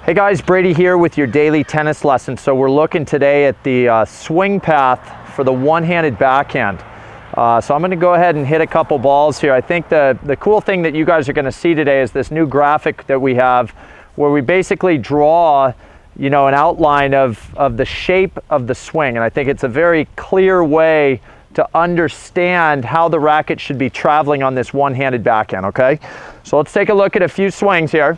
Hey guys, Brady here with your daily tennis lesson. So we're looking today at the swing path for the one-handed backhand. So I'm going to go ahead and hit a couple balls here. I think the cool thing that you guys are going to see today is this new graphic that we have where we basically draw, an outline of the shape of the swing. And I think it's a very clear way to understand how the racket should be traveling on this one-handed backhand, okay? So let's take a look at a few swings here.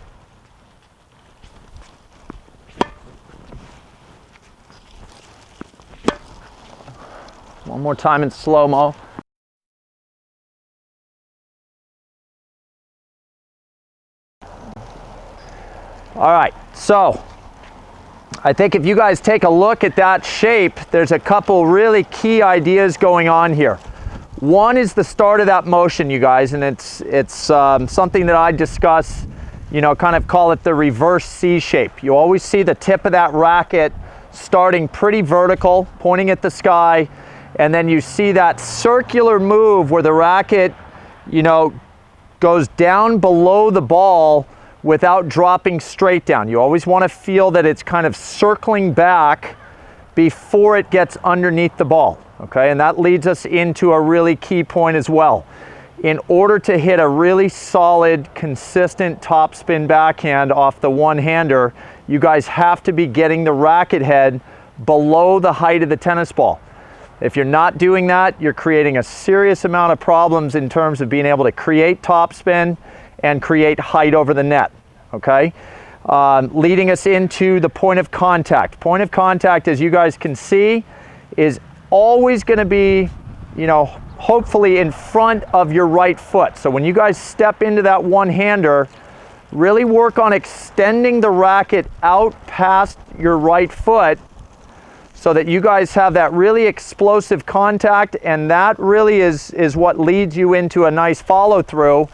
One more time in slow-mo. All right, so I think if you guys take a look at that shape, there's a couple really key ideas going on here. One is the start of that motion, you guys, and it's something that I discuss, kind of call it the reverse C shape. You always see the tip of that racket starting pretty vertical, pointing at the sky, and then you see that circular move where the racket, goes down below the ball without dropping straight down. You always want to feel that it's kind of circling back before it gets underneath the ball, okay? And that leads us into a really key point as well. In order to hit a really solid, consistent topspin backhand off the one-hander, you guys have to be getting the racket head below the height of the tennis ball. If you're not doing that, you're creating a serious amount of problems in terms of being able to create topspin and create height over the net, okay? Leading us into the point of contact. Point of contact, as you guys can see, is always going to be, hopefully in front of your right foot. So when you guys step into that one-hander, really work on extending the racket out past your right foot so that you guys have that really explosive contact, and that really is what leads you into a nice follow-through,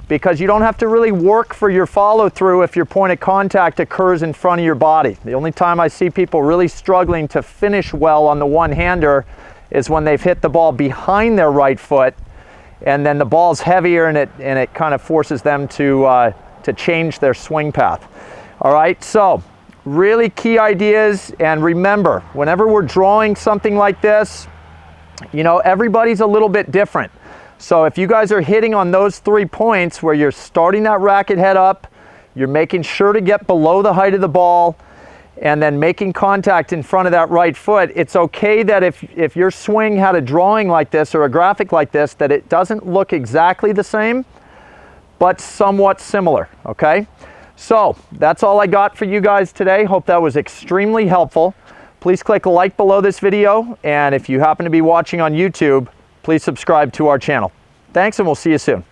because you don't have to really work for your follow-through if your point of contact occurs in front of your body. The only time I see people really struggling to finish well on the one-hander is when they've hit the ball behind their right foot, and then the ball's heavier and it kind of forces them to change their swing path. All right, so really key ideas, and remember, whenever we're drawing something like this, everybody's a little bit different. So if you guys are hitting on those 3 points where you're starting that racket head up, you're making sure to get below the height of the ball, and then making contact in front of that right foot, it's okay that if your swing had a drawing like this or a graphic like this, that it doesn't look exactly the same, but somewhat similar, okay? So that's all I got for you guys today. Hope that was extremely helpful. Please click like below this video, and if you happen to be watching on YouTube, please subscribe to our channel. Thanks, and we'll see you soon.